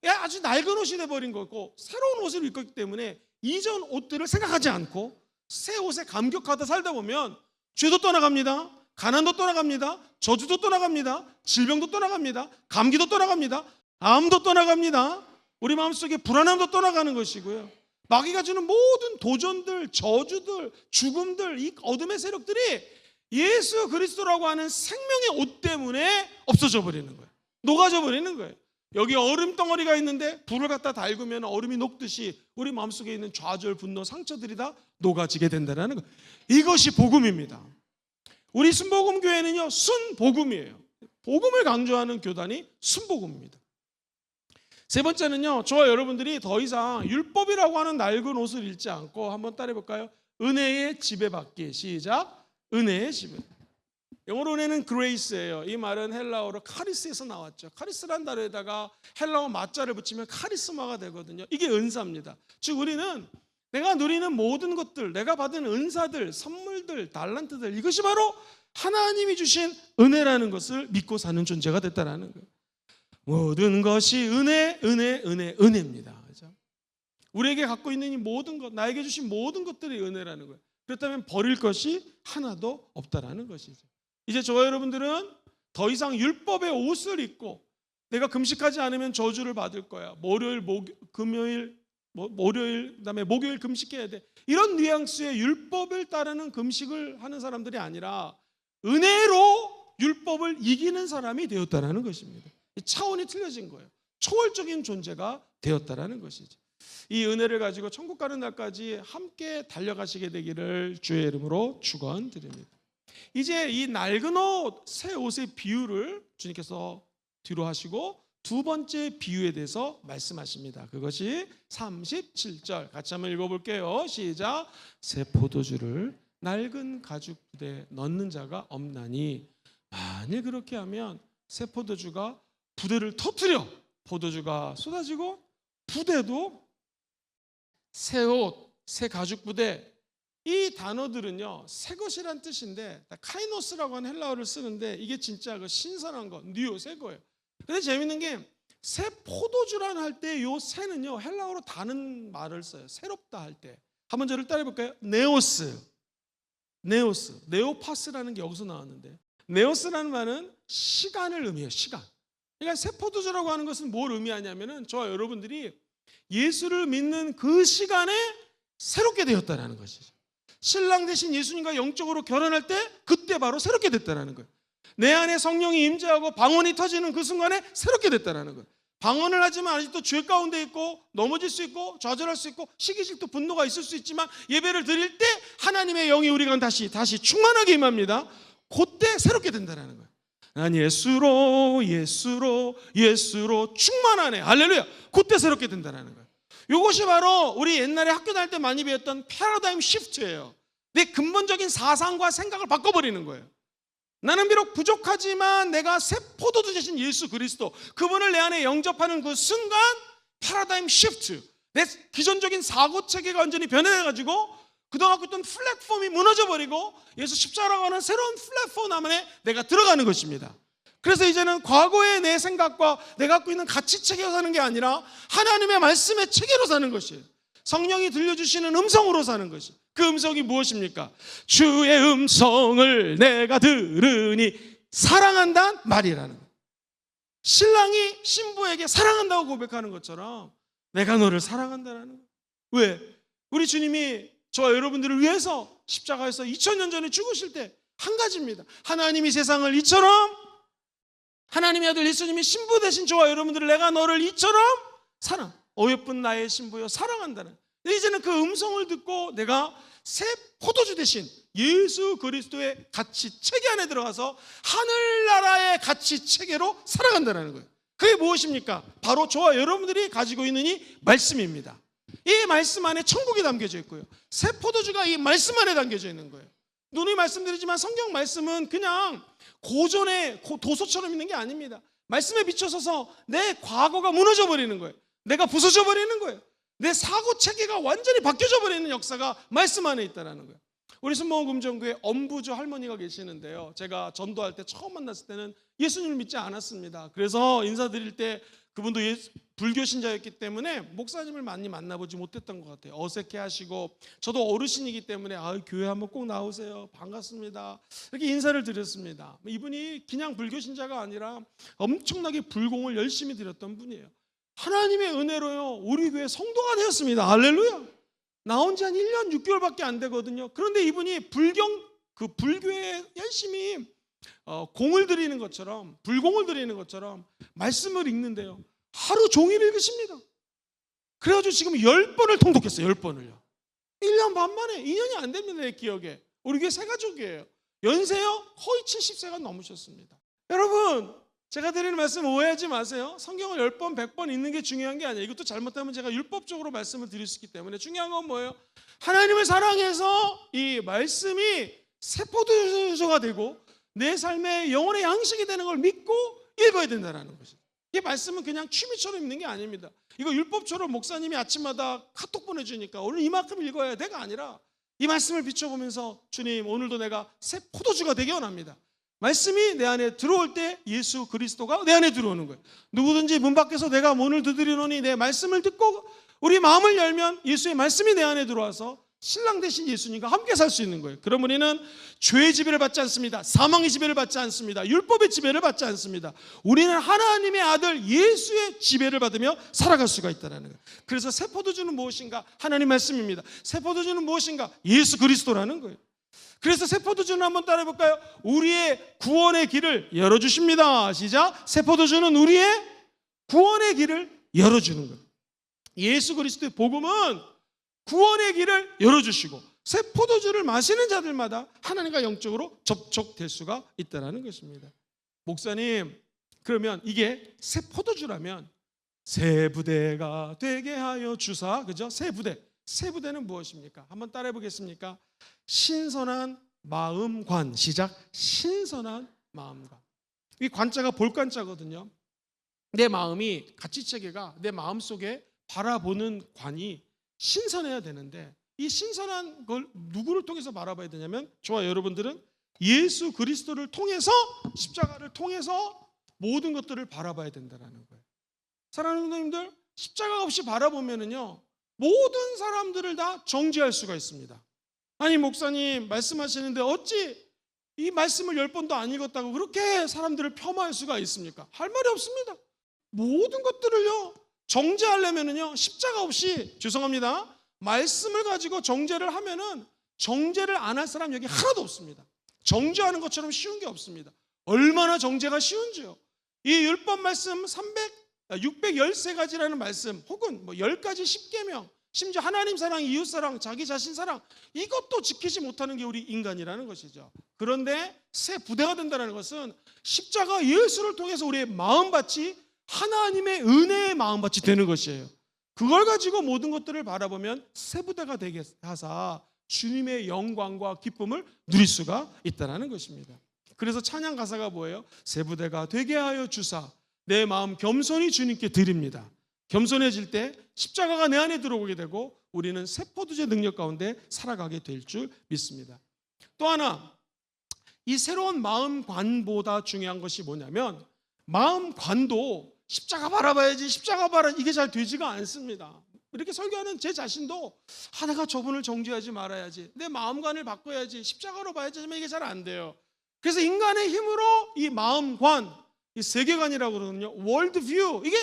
아주 낡은 옷이 돼버린 거고 새로운 옷을 입고 있기 때문에 이전 옷들을 생각하지 않고 새 옷에 감격하다 살다 보면 죄도 떠나갑니다. 가난도 떠나갑니다. 저주도 떠나갑니다. 질병도 떠나갑니다. 감기도 떠나갑니다. 암도 떠나갑니다. 우리 마음속에 불안함도 떠나가는 것이고요. 마귀가 주는 모든 도전들, 저주들, 죽음들, 이 어둠의 세력들이 예수 그리스도라고 하는 생명의 옷 때문에 없어져 버리는 거예요. 녹아져 버리는 거예요. 여기 얼음 덩어리가 있는데 불을 갖다 달구면 얼음이 녹듯이 우리 마음속에 있는 좌절, 분노, 상처들이 다 녹아지게 된다는 거예요. 이것이 복음입니다. 우리 순복음교회는요 순복음이에요. 복음을 강조하는 교단이 순복음입니다. 세 번째는요, 저와 여러분들이 더 이상 율법이라고 하는 낡은 옷을 입지 않고 한번 따라해 볼까요? 은혜의 지배받기. 시작. 은혜의 지배. 영어로 은혜는 grace예요. 이 말은 헬라어로 카리스에서 나왔죠. 카리스란 단어에다가 헬라어 맞자를 붙이면 카리스마가 되거든요. 이게 은사입니다. 즉 우리는 내가 누리는 모든 것들, 내가 받은 은사들, 선물들, 달란트들, 이것이 바로 하나님이 주신 은혜라는 것을 믿고 사는 존재가 됐다는 거예요. 모든 것이 은혜입니다. 그렇죠? 우리에게 갖고 있는 이 모든 것, 나에게 주신 모든 것들이 은혜라는 거예요. 그렇다면 버릴 것이 하나도 없다라는 것이죠. 이제 저와 여러분들은 더 이상 율법의 옷을 입고 내가 금식하지 않으면 저주를 받을 거야. 금요일, 그다음에 목요일 금식해야 돼. 이런 뉘앙스의 율법을 따르는 금식을 하는 사람들이 아니라 은혜로 율법을 이기는 사람이 되었다라는 것입니다. 차원이 틀려진 거예요. 초월적인 존재가 되었다라는 것이죠. 이 은혜를 가지고 천국 가는 날까지 함께 달려가시게 되기를 주의 이름으로 축원드립니다. 이제 이 낡은 옷, 새 옷의 비유를 주님께서 뒤로 하시고 두 번째 비유에 대해서 말씀하십니다. 그것이 37절 같이 한번 읽어볼게요. 시작. 새 포도주를 낡은 가죽 부대에 넣는 자가 없나니 만일 그렇게 하면 새 포도주가 부대를 터뜨려 포도주가 쏟아지고 부대도 새 옷, 새 가죽 부대, 이 단어들은요 새 것이란 뜻인데 카이노스라고 하는 헬라어를 쓰는데 이게 진짜 그 신선한 거, 뉴, 새 거예요. 근데 재밌는 게 새 포도주란 할 때 요 새는요 헬라어로 다른 말을 써요. 새롭다 할 때. 한번 저를 따라해 볼까요? 네오스, 네오파스라는 게 여기서 나왔는데 네오스라는 말은 시간을 의미해요. 시간. 그러니까 새 포도주라고 하는 것은 뭘 의미하냐면은 저와 여러분들이 예수를 믿는 그 시간에 새롭게 되었다라는 것이죠. 신랑 되신 예수님과 영적으로 결혼할 때 그때 바로 새롭게 됐다라는 거예요. 내 안에 성령이 임재하고 방언이 터지는 그 순간에 새롭게 됐다라는 거예요. 방언을 하지만 아직도 죄 가운데 있고 넘어질 수 있고 좌절할 수 있고 시기질투 분노가 있을 수 있지만 예배를 드릴 때 하나님의 영이 우리가 다시 충만하게 임합니다. 그때 새롭게 된다라는 거예요. 난 예수로 충만하네. 할렐루야. 그때 새롭게 된다는 거예요. 이것이 바로 우리 옛날에 학교 다닐 때 많이 배웠던 패러다임 시프트예요. 내 근본적인 사상과 생각을 바꿔버리는 거예요. 나는 비록 부족하지만 내가 새 포도주 되신 예수 그리스도, 그분을 내 안에 영접하는 그 순간 패러다임 시프트, 내 기존적인 사고체계가 완전히 변해가지고 그동안 있던 플랫폼이 무너져버리고 예수 십자가라고 하는 새로운 플랫폼 안에 내가 들어가는 것입니다. 그래서 이제는 과거의 내 생각과 내가 갖고 있는 가치체계로 사는 게 아니라 하나님의 말씀의 체계로 사는 것이에요. 성령이 들려주시는 음성으로 사는 것이. 그 음성이 무엇입니까? 주의 음성을 내가 들으니 사랑한다는 말이라는 거예요. 신랑이 신부에게 사랑한다고 고백하는 것처럼 내가 너를 사랑한다는 거예요. 왜? 우리 주님이 저와 여러분들을 위해서 십자가에서 2000년 전에 죽으실 때 한 가지입니다. 하나님이 세상을 이처럼, 하나님의 아들 예수님이 신부 되신 저와 여러분들을 내가 너를 이처럼 사랑, 어여쁜 나의 신부여 사랑한다는. 이제는 그 음성을 듣고 내가 새 포도주 대신 예수 그리스도의 가치 체계 안에 들어가서 하늘나라의 가치 체계로 살아간다는 거예요. 그게 무엇입니까? 바로 저와 여러분들이 가지고 있는 이 말씀입니다. 이 말씀 안에 천국이 담겨져 있고요, 새 포도주가 이 말씀 안에 담겨져 있는 거예요. 누누이 말씀드리지만 성경 말씀은 그냥 고전의 도서처럼 있는 게 아닙니다. 말씀에 비춰서서 내 과거가 무너져 버리는 거예요. 내가 부서져 버리는 거예요. 내 사고 체계가 완전히 바뀌어져 버리는 역사가 말씀 안에 있다는 거예요. 우리 순복음 금정교회 엄부조 할머니가 계시는데요, 제가 전도할 때 처음 만났을 때는 예수님을 믿지 않았습니다. 그래서 인사드릴 때 그분도 불교 신자였기 때문에 목사님을 많이 만나보지 못했던 것 같아요. 어색해하시고, 저도 어르신이기 때문에 교회 한번 꼭 나오세요, 반갑습니다, 이렇게 인사를 드렸습니다. 이분이 그냥 불교 신자가 아니라 엄청나게 불공을 열심히 드렸던 분이에요. 하나님의 은혜로요, 우리 교회 성도가 되었습니다. 할렐루야. 나온 지 한 1년 6개월밖에 안 되거든요. 그런데 이분이 불교에 열심히 공을 들이는 것처럼, 불공을 들이는 것처럼 말씀을 읽는데요, 하루 종일 읽으십니다. 그래가지고 지금 10번을 통독했어요. 10번을요. 1년 반 만에. 2년이 안 됩니다. 내 기억에. 우리 교회 세 가족이에요. 연세요 거의 70세가 넘으셨습니다. 여러분, 제가 드리는 말씀 오해하지 마세요. 성경을 10번, 100번 읽는 게 중요한 게 아니에요. 이것도 잘못하면 제가 율법적으로 말씀을 드릴 수 있기 때문에. 중요한 건 뭐예요? 하나님을 사랑해서 이 말씀이 새 포도주가 되고 내 삶의 영혼의 양식이 되는 걸 믿고 읽어야 된다는 것이죠. 이 말씀은 그냥 취미처럼 읽는 게 아닙니다. 이거 율법처럼 목사님이 아침마다 카톡 보내주니까 오늘 이만큼 읽어야 돼가 아니라, 이 말씀을 비춰보면서 주님, 오늘도 내가 새 포도주가 되기 원합니다. 말씀이 내 안에 들어올 때 예수 그리스도가 내 안에 들어오는 거예요. 누구든지 문 밖에서 내가 문을 두드리노니 내 말씀을 듣고 우리 마음을 열면 예수의 말씀이 내 안에 들어와서 신랑 되신 예수님과 함께 살 수 있는 거예요. 그럼 우리는 죄의 지배를 받지 않습니다. 사망의 지배를 받지 않습니다. 율법의 지배를 받지 않습니다. 우리는 하나님의 아들 예수의 지배를 받으며 살아갈 수가 있다는 거예요. 그래서 새 포도주는 무엇인가? 하나님 말씀입니다. 새 포도주는 무엇인가? 예수 그리스도라는 거예요. 그래서 새 포도주는 한번 따라해 볼까요? 우리의 구원의 길을 열어주십니다. 시작. 새 포도주는 우리의 구원의 길을 열어주는 거예요. 예수 그리스도의 복음은 구원의 길을 열어주시고 새 포도주를 마시는 자들마다 하나님과 영적으로 접촉될 수가 있다는 것입니다. 목사님, 그러면 이게 새 포도주라면 새 부대가 되게 하여 주사, 그죠? 새 부대. 새 부대는 무엇입니까? 한번 따라해 보겠습니까? 신선한 마음관. 시작. 신선한 마음관. 이 관자가 볼관자거든요. 내 마음이, 가치체계가 내 마음속에 바라보는 관이 신선해야 되는데, 이 신선한 걸 누구를 통해서 바라봐야 되냐면, 저와 여러분들은 예수 그리스도를 통해서, 십자가를 통해서 모든 것들을 바라봐야 된다는 거예요. 사랑하는 성도님들, 십자가 없이 바라보면은요, 모든 사람들을 다 정죄할 수가 있습니다. 아니, 목사님 말씀하시는데 어찌 이 말씀을 10번도 안 읽었다고 그렇게 사람들을 폄하할 수가 있습니까? 할 말이 없습니다. 모든 것들을요, 정죄하려면은요, 십자가 없이, 죄송합니다, 말씀을 가지고 정죄를 하면은 정죄를 안 할 사람 여기 하나도 없습니다. 정죄하는 것처럼 쉬운 게 없습니다. 얼마나 정죄가 쉬운지요. 이 율법 말씀 613가지라는 말씀, 혹은 10가지 10계명, 심지어 하나님 사랑, 이웃 사랑, 자기 자신 사랑, 이것도 지키지 못하는 게 우리 인간이라는 것이죠. 그런데 새 부대가 된다는 것은 십자가 예수를 통해서 우리의 마음밭이 하나님의 은혜의 마음밭이 되는 것이에요. 그걸 가지고 모든 것들을 바라보면 새 부대가 되게 하사 주님의 영광과 기쁨을 누릴 수가 있다는 것입니다. 그래서 찬양 가사가 뭐예요? 새 부대가 되게 하여 주사 내 마음 겸손히 주님께 드립니다. 겸손해질 때 십자가가 내 안에 들어오게 되고 우리는 새 포도주의 능력 가운데 살아가게 될 줄 믿습니다. 또 하나, 이 새로운 마음관보다 중요한 것이 뭐냐면, 마음관도 십자가 바라봐야지, 십자가 바라, 이게 잘 되지가 않습니다. 이렇게 설교하는 제 자신도 내가 저분을 정죄하지 말아야지, 내 마음관을 바꿔야지, 십자가로 봐야지 하면 이게 잘 안 돼요. 그래서 인간의 힘으로 이 마음관, 이 세계관이라고 그러거든요. 월드뷰, 이게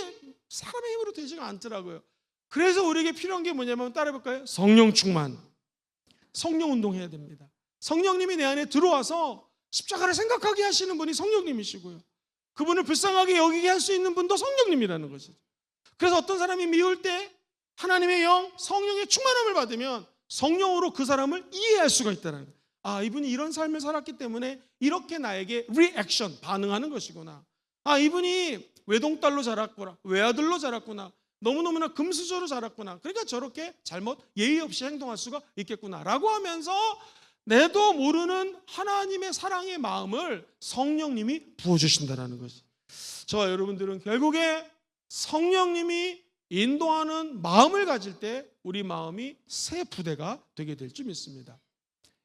사람의 힘으로 되지가 않더라고요. 그래서 우리에게 필요한 게 뭐냐면, 따라해볼까요? 성령 충만, 성령 운동해야 됩니다. 성령님이 내 안에 들어와서 십자가를 생각하게 하시는 분이 성령님이시고요, 그분을 불쌍하게 여기게 할 수 있는 분도 성령님이라는 것이죠. 그래서 어떤 사람이 미울 때 하나님의 영, 성령의 충만함을 받으면 성령으로 그 사람을 이해할 수가 있다는 거예요. 이분이 이런 삶을 살았기 때문에 이렇게 나에게 리액션, 반응하는 것이구나. 이분이 외동딸로 자랐구나, 외아들로 자랐구나, 너무너무나 금수저로 자랐구나, 그러니까 저렇게 잘못 예의 없이 행동할 수가 있겠구나 라고 하면서 내도 모르는 하나님의 사랑의 마음을 성령님이 부어주신다는 것이, 저와 여러분들은 결국에 성령님이 인도하는 마음을 가질 때 우리 마음이 새 부대가 되게 될 줄 믿습니다.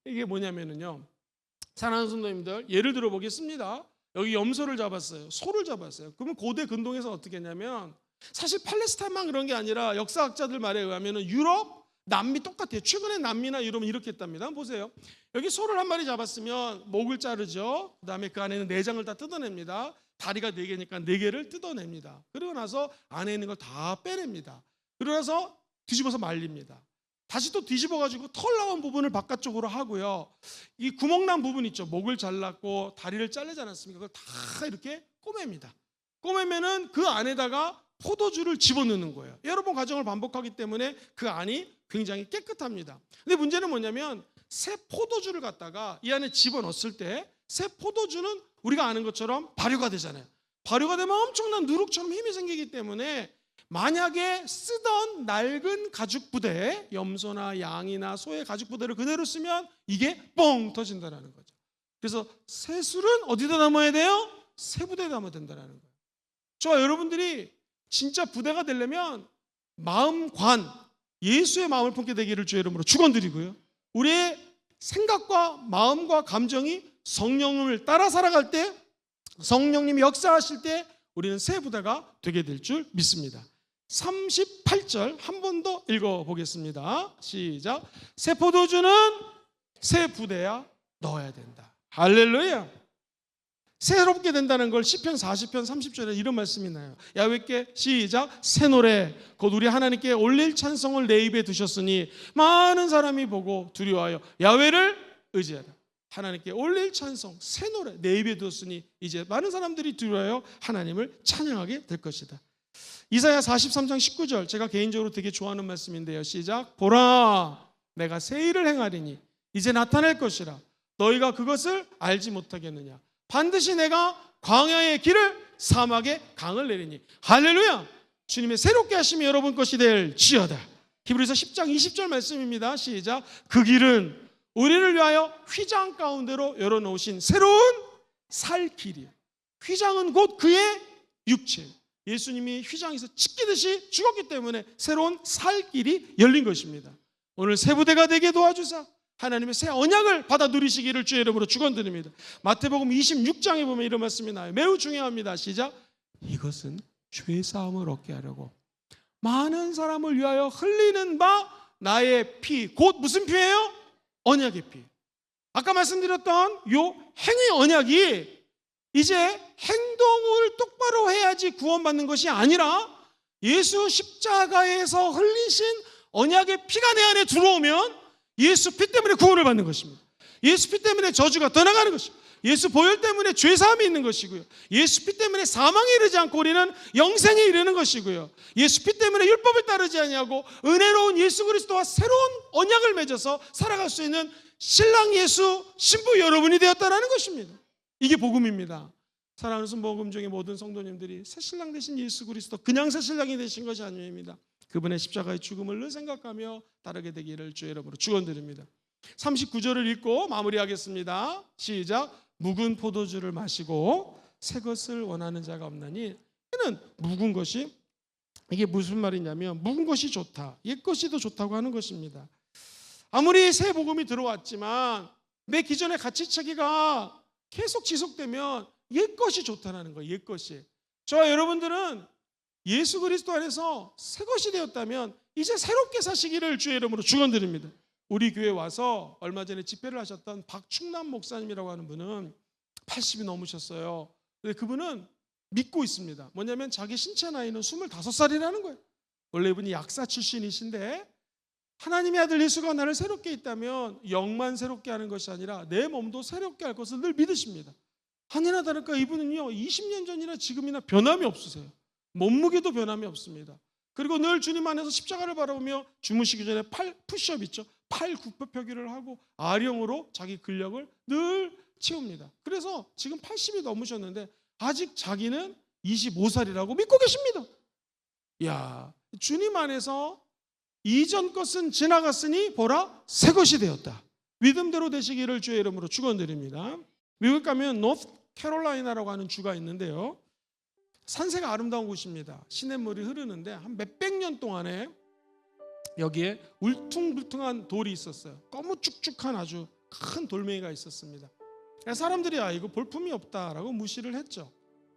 이게 뭐냐면요, 사랑하는 성도님들, 예를 들어 보겠습니다. 여기 염소를 잡았어요, 소를 잡았어요. 그러면 고대 근동에서 어떻게 했냐면, 사실 팔레스타인만 그런 게 아니라 역사학자들 말에 의하면 유럽, 남미 똑같아요. 최근에 남미나 유럽은 이렇게 했답니다. 한번 보세요. 여기 소를 한 마리 잡았으면 목을 자르죠. 그 다음에 그 안에는 내장을 다 뜯어냅니다. 다리가 4개니까 4개를 뜯어냅니다. 그러고 나서 안에 있는 걸 다 빼냅니다. 그러고 나서 뒤집어서 말립니다. 다시 또 뒤집어가지고 털 나온 부분을 바깥쪽으로 하고요, 이 구멍난 부분 있죠, 목을 잘랐고 다리를 자르지 않았습니까? 그걸 다 이렇게 꼬맵니다. 꼬매면은 그 안에다가 포도주를 집어넣는 거예요. 여러 번 과정을 반복하기 때문에 그 안이 굉장히 깨끗합니다. 근데 문제는 뭐냐면, 새 포도주를 갖다가 이 안에 집어넣었을 때 새 포도주는 우리가 아는 것처럼 발효가 되잖아요. 발효가 되면 엄청난 누룩처럼 힘이 생기기 때문에 만약에 쓰던 낡은 가죽 부대, 염소나 양이나 소의 가죽 부대를 그대로 쓰면 이게 뻥 터진다는 거죠. 그래서 새 술은 어디다 담아야 돼요? 새 부대에 담아야 된다는 거예요. 저와 여러분들이 진짜 부대가 되려면 마음관, 예수의 마음을 품게 되기를 주의 이름으로 축원드리고요, 우리의 생각과 마음과 감정이 성령을 따라 살아갈 때, 성령님이 역사하실 때 우리는 새 부대가 되게 될 줄 믿습니다. 38절 한 번 더 읽어보겠습니다. 시작. 새 포도주는 새 부대에 넣어야 된다. 할렐루야. 새롭게 된다는 걸 시편 40편 30절에 이런 말씀이 나요. 야훼께 시작, 새 노래 곧 우리 하나님께 올릴 찬송을 내 입에 두셨으니 많은 사람이 보고 두려워하여 야훼를 의지하라. 하나님께 올릴 찬송, 새 노래 내 입에 두었으니 이제 많은 사람들이 두려워하여 하나님을 찬양하게 될 것이다. 이사야 43장 19절, 제가 개인적으로 되게 좋아하는 말씀인데요. 시작. 보라, 내가 새 일을 행하리니 이제 나타날 것이라. 너희가 그것을 알지 못하겠느냐. 반드시 내가 광야의 길을, 사막의 강을 내리니. 할렐루야. 주님의 새롭게 하심이 여러분 것이 될지어다. 히브리서 10장 20절 말씀입니다. 시작. 그 길은 우리를 위하여 휘장 가운데로 열어놓으신 새로운 살 길이에요. 휘장은 곧 그의 육체, 예수님이 휘장에서 찢기듯이 죽었기 때문에 새로운 살 길이 열린 것입니다. 오늘 새 부대가 되게 도와주사 하나님의 새 언약을 받아 누리시기를 주의 이름으로 축원드립니다. 마태복음 26장에 보면 이런 말씀이 나와요. 매우 중요합니다. 시작. 이것은 죄사함을 얻게 하려고 많은 사람을 위하여 흘리는 바 나의 피, 곧 무슨 피예요? 언약의 피. 아까 말씀드렸던 요 행위 언약이 이제 행동을 똑바로 해야지 구원받는 것이 아니라 예수 십자가에서 흘리신 언약의 피가 내 안에 들어오면 예수 피 때문에 구원을 받는 것입니다. 예수 피 때문에 저주가 떠나가는 것입니다. 예수 보혈 때문에 죄사함이 있는 것이고요, 예수 피 때문에 사망에 이르지 않고 우리는 영생에 이르는 것이고요, 예수 피 때문에 율법을 따르지 아니하고 은혜로운 예수 그리스도와 새로운 언약을 맺어서 살아갈 수 있는 신랑 예수 신부 여러분이 되었다는 것입니다. 이게 복음입니다. 사랑하는 순복음 중에 모든 성도님들이 새 신랑 되신 예수 그리스도, 그냥 새 신랑이 되신 것이 아닙니다. 그분의 십자가의 죽음을 늘 생각하며 따르게 되기를 주의 이름으로 축원드립니다. 39절을 읽고 마무리하겠습니다. 시작. 묵은 포도주를 마시고 새 것을 원하는 자가 없나니. 이는 묵은 것이 이게 무슨 말이냐면 묵은 것이 좋다, 옛 것이 더 좋다고 하는 것입니다. 아무리 새 복음이 들어왔지만 내 기존의 가치체계가 계속 지속되면 옛 것이 좋다는 거예요. 옛 것이. 저와 여러분들은 예수 그리스도 안에서 새 것이 되었다면 이제 새롭게 사시기를 주의 이름으로 축원드립니다. 우리 교회 와서 얼마 전에 집회를 하셨던 박충남 목사님이라고 하는 분은 80이 넘으셨어요. 근데 그분은 믿고 있습니다. 뭐냐면 자기 신체 나이는 25살이라는 거예요. 원래 이분이 약사 출신이신데 하나님의 아들 예수가 나를 새롭게 했다면 영만 새롭게 하는 것이 아니라 내 몸도 새롭게 할 것을 늘 믿으십니다. 아니나 다를까 이분은요 20년 전이나 지금이나 변함이 없으세요. 몸무게도 변함이 없습니다. 그리고 늘 주님 안에서 십자가를 바라보며 주무시기 전에 팔 푸시업 있죠. 팔 굽혀펴기를 하고 아령으로 자기 근력을 늘 채웁니다. 그래서 지금 80이 넘으셨는데 아직 자기는 25살이라고 믿고 계십니다. 야, 주님 안에서 이전 것은 지나갔으니 보라 새 것이 되었다. 믿음대로 되시기를 주의 이름으로 축원드립니다. 미국 가면 노스캐롤라이나라고 하는 주가 있는데요. 산세가 아름다운 곳입니다. 시냇물이 흐르는데 한 몇백 년 동안에 여기에 울퉁불퉁한 돌이 있었어요. 거무쭉쭉한 아주 큰 돌멩이가 있었습니다. 사람들이 이거 볼품이 없다라고 무시를 했죠.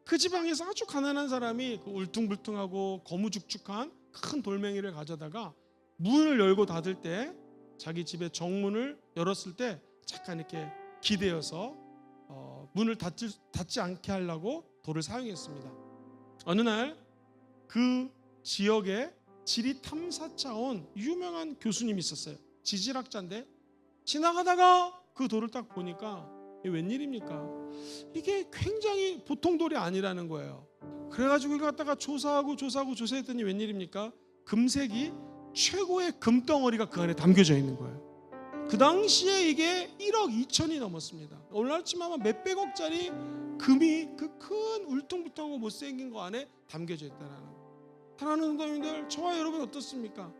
그 지방에서 아주 가난한 사람이 그 울퉁불퉁하고 거무쭉쭉한 큰 돌멩이를 가져다가 문을 열고 닫을 때 자기 집의 정문을 열었을 때 잠깐 이렇게 기대어서 문을 닫지 않게 하려고 돌을 사용했습니다. 어느 날 그 지역에 지리 탐사차 온 유명한 교수님이 있었어요. 지질학자인데 지나가다가 그 돌을 딱 보니까 이게 웬일입니까? 이게 굉장히 보통 돌이 아니라는 거예요. 그래가지고 이거 갖다가 조사했더니 웬일입니까? 금색이 최고의 금덩어리가 그 안에 담겨져 있는 거예요. 그 당시에 이게 1억 2천이 넘었습니다. 오늘날쯤 아마 몇백억짜리 금이 그 큰 울퉁불퉁하고 못생긴 거 안에 담겨져 있다는 거예요. 사랑하는 성도님들, 저와 여러분 어떻습니까?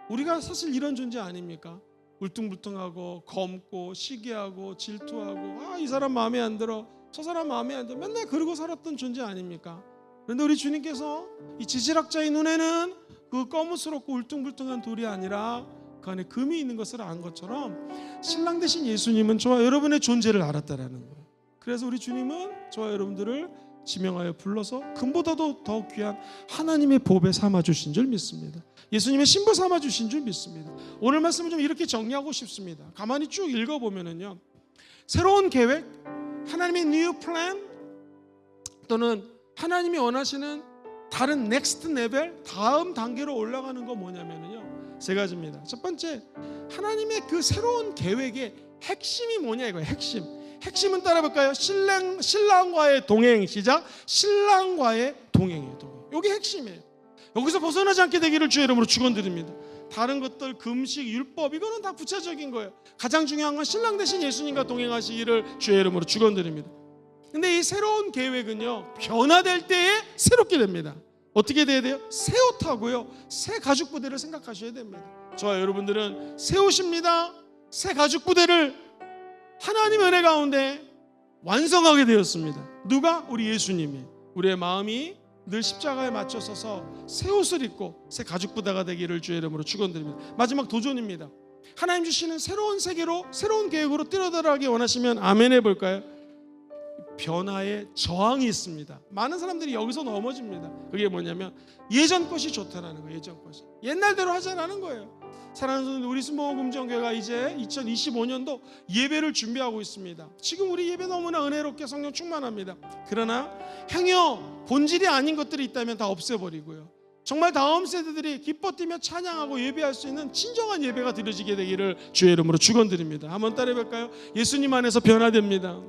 우리가 사실 이런 존재 아닙니까? 울퉁불퉁하고 검고 시기하고 질투하고 이 사람 마음에 안 들어, 저 사람 마음에 안 들어, 맨날 그러고 살았던 존재 아닙니까? 그런데 우리 주님께서 이 지질학자의 눈에는 그 거무스럽고 울퉁불퉁한 돌이 아니라 그 안에 금이 있는 것을 안 것처럼 신랑 되신 예수님은 저와 여러분의 존재를 알았다라는 거예요. 그래서 우리 주님은 저와 여러분들을 지명하여 불러서 금보다도 더 귀한 하나님의 보배 삼아주신 줄 믿습니다. 예수님의 신부 삼아주신 줄 믿습니다. 오늘 말씀을 좀 이렇게 정리하고 싶습니다. 가만히 쭉 읽어보면요, 새로운 계획, 하나님의 new plan, 또는 하나님이 원하시는 다른 넥스트 레벨, 다음 단계로 올라가는 거 뭐냐면요, 세 가지입니다. 첫 번째, 하나님의 그 새로운 계획의 핵심이 뭐냐 이거예요. 핵심은 따라볼까요? 신랑과의 동행. 시작. 신랑과의 동행이에요. 이게 핵심이에요. 여기서 벗어나지 않게 되기를 주의 이름으로 축원드립니다. 다른 것들, 금식, 율법, 이거는 다 부차적인 거예요. 가장 중요한 건 신랑 되신 예수님과 동행하시기를 주의 이름으로 축원드립니다. 근데 이 새로운 계획은요, 변화될 때에 새롭게 됩니다. 어떻게 돼야 돼요? 새 옷하고요, 새 가죽 부대를 생각하셔야 됩니다. 저와 여러분들은 새 옷입니다. 새 가죽 부대를 하나님의 은혜 가운데 완성하게 되었습니다. 누가? 우리 예수님이. 우리의 마음이 늘 십자가에 맞춰 서서 새 옷을 입고 새 가죽 부대가 되기를 주의 이름으로 축원드립니다. 마지막 도전입니다. 하나님 주시는 새로운 세계로, 새로운 계획으로 뛰어들어가기 원하시면 아멘 해볼까요? 변화에 저항이 있습니다. 많은 사람들이 여기서 넘어집니다. 그게 뭐냐면 예전 것이 좋다라는 거예요. 예전 것이 옛날대로 하자라는 거예요. 사랑하는 우리 순복음금정교회가 이제 2025년도 예배를 준비하고 있습니다. 지금 우리 예배 너무나 은혜롭게 성령 충만합니다. 그러나 행여 본질이 아닌 것들이 있다면 다 없애버리고요, 정말 다음 세대들이 기뻐 뛰며 찬양하고 예배할 수 있는 진정한 예배가 드려지게 되기를 주의 이름으로 축원드립니다. 한번 따라해볼까요? 예수님 안에서 변화됩니다.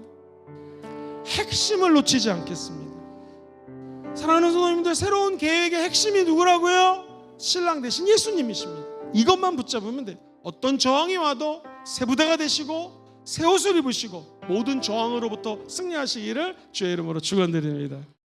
핵심을 놓치지 않겠습니다. 사랑하는 성도님들, 새로운 계획의 핵심이 누구라고요? 신랑 되신 예수님이십니다. 이것만 붙잡으면 돼요. 어떤 저항이 와도 새 부대가 되시고 새 옷을 입으시고 모든 저항으로부터 승리하시기를 주의 이름으로 축원드립니다.